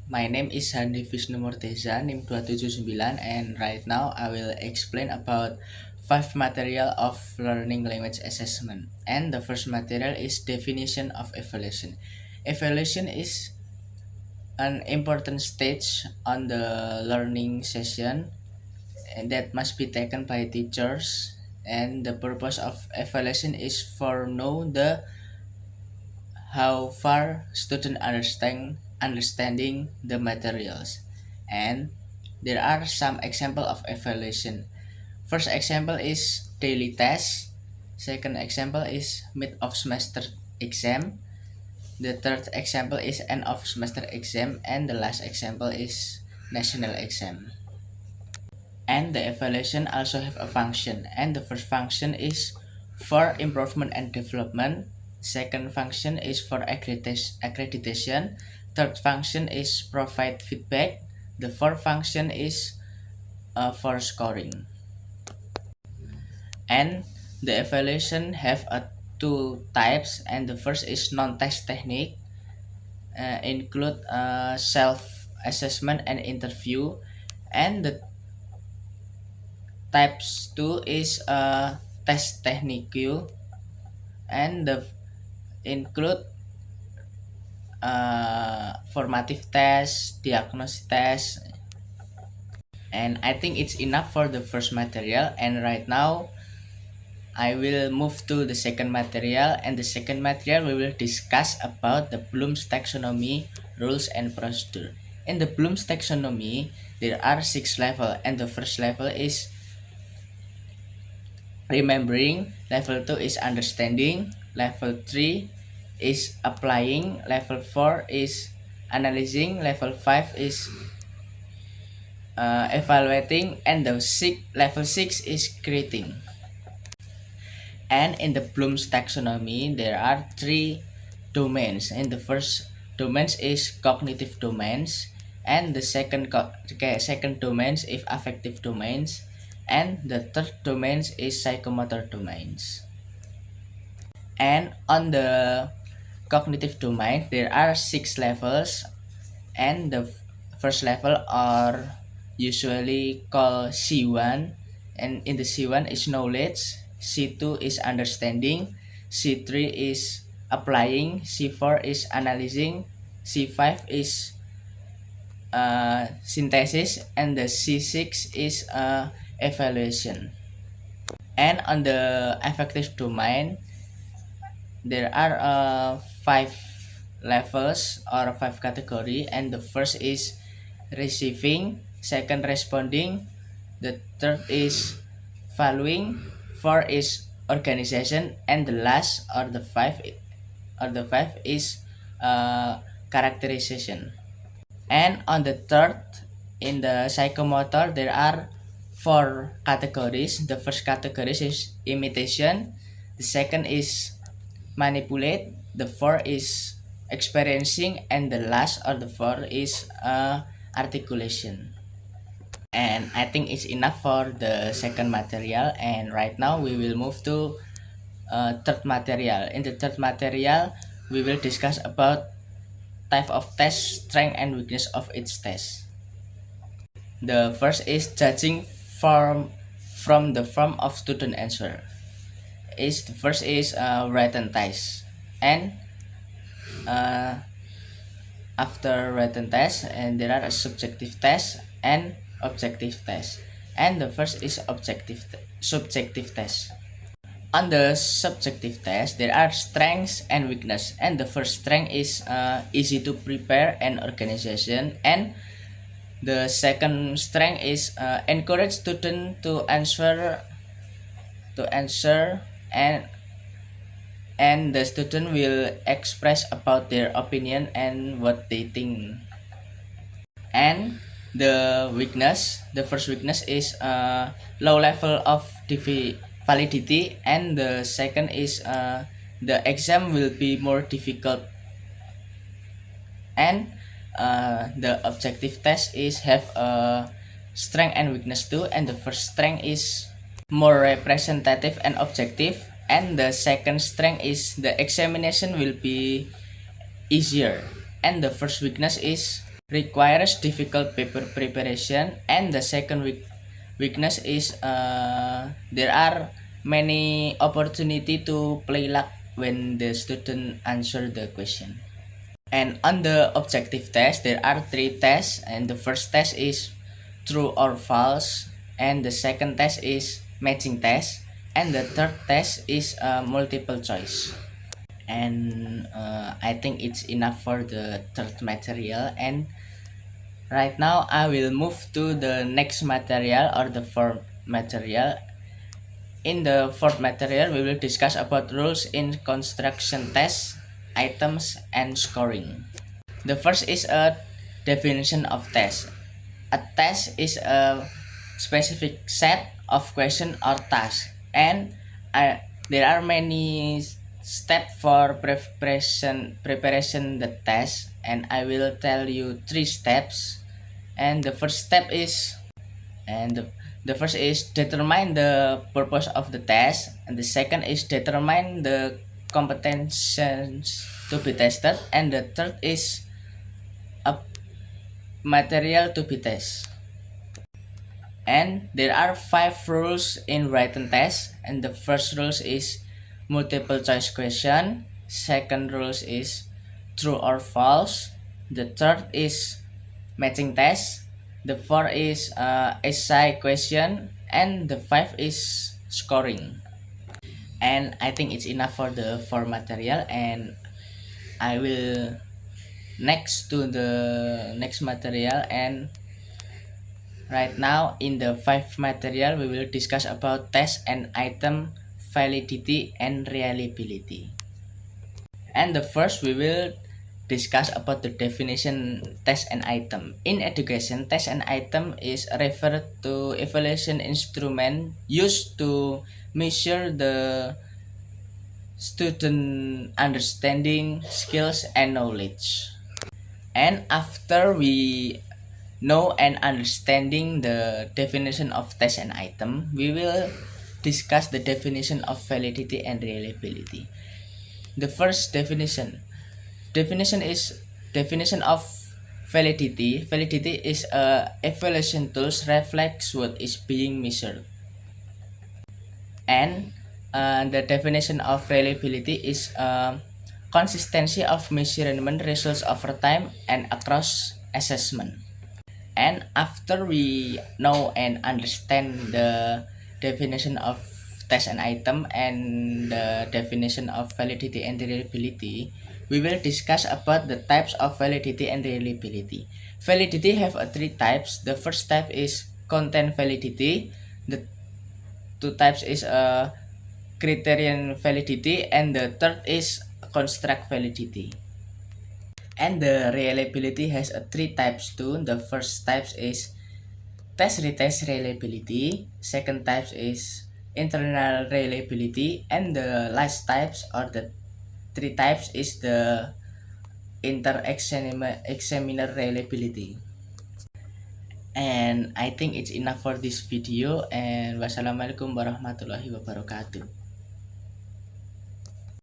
My name is Handi Vishnu Murteza, NIM 279, and right now I will explain about 5 material of learning language assessment. And the first material is definition of evaluation. Evaluation is an important stage on the learning session that must be taken by teachers, and the purpose of evaluation is for know the how far student understanding the materials. And there are some example of evaluation. First example is daily test. Second example is mid of semester exam. The third example is end of semester exam, and the last example is national exam. And the evaluation also have a function, and the first function is for improvement and development. Second function is for accreditation. Third function is provide feedback. The fourth function is for scoring. And the evaluation have two types, and the first is non-test technique, include self-assessment and interview. And the types 2 is test technique, and the include formative test, diagnostic test. And I think it's enough for the first material, and right now I will move to the second material. And the second material we will discuss about the Bloom's taxonomy, rules and procedure. In the Bloom's taxonomy there are 6 levels, and the first level is remembering, level 2 is understanding, level 3 is applying, level 4 is analyzing, level 5 is evaluating, and level 6 is creating. And in the Bloom's taxonomy there are 3 domains, and the first domains is cognitive domains, and the second domains is affective domains, and the third domains is psychomotor domains. And on the cognitive domain there are 6 levels, and the first level are usually called C1, and in the C1 is knowledge, C2 is understanding, C3 is applying, C4 is analyzing, C5 is synthesis, and the C6 is evaluation. And on the affective domain there are 5 levels or 5 category, and the first is receiving, second responding, the third is following, four is organization, and the last or the five is characterization. And on the third, in the psychomotor there are 4 categories. The first category is imitation, the second is manipulate, the fourth is experiencing, and the last or the fourth is articulation. And I think it's enough for the second material, and right now we will move to third material. In the third material we will discuss about type of test, strength and weakness of each test. The first is judging from the form of student answer. The first is written test, and uh, after written test and there are a subjective test and objective test, and the first is subjective test. On the subjective test there are strengths and weakness, and the first strength is easy to prepare and organization, and the second strength is encourage student to answer, and the student will express about their opinion and what they think. And the first weakness is low level of validity, and the second is the exam will be more difficult. And the objective test is have a strength and weakness too, and the first strength is more representative and objective, and the second strength is the examination will be easier, and the first weakness is requires difficult paper preparation, and the second weakness is there are many opportunity to play luck when the student answer the question. And on the objective test, there are three tests, and the first test is true or false, and the second test is matching test, and the third test is multiple choice. And I think it's enough for the third material. And right now I will move to the next material, or the fourth material. In the fourth material, we will discuss about rules in construction tests, items, and scoring. The first is a definition of test. A test is a specific set of question or tasks, and there are many steps for preparation the test, and I will tell you three steps. And the first step is and the first is determine the purpose of the test, and the second is determine the competencies to be tested, and the third is a material to be tested. And there are 5 rules in written test, and the first rules is multiple choice question, second rules is true or false, the third is matching test, the fourth is essay question, and the five is scoring. And I think it's enough for the four material, and I will next to the next material. And right now in the five material, we will discuss about test and item validity and reliability. And the first we will discuss about the definition test and item. In education, test and item is referred to evaluation instrument used to measure the student understanding, skills, and knowledge. And after we know and understanding the definition of test and item, we will discuss the definition of validity and reliability. The first definition is definition of validity. Validity is a evaluation tools reflects what is being measured. And the definition of reliability is consistency of measurement results over time and across assessment. And after we know and understand the definition of test and item and the definition of validity and reliability, we will discuss about the types of validity and reliability. Validity have three types. The first type is content validity. The two types is criterion validity, and the third is construct validity. And the reliability has three types too. The first type is test retest reliability. Second type is internal reliability, and the last types or the three types is the examiner reliability. And I think it's enough for this video, and wassalamualaikum warahmatullahi wabarakatuh.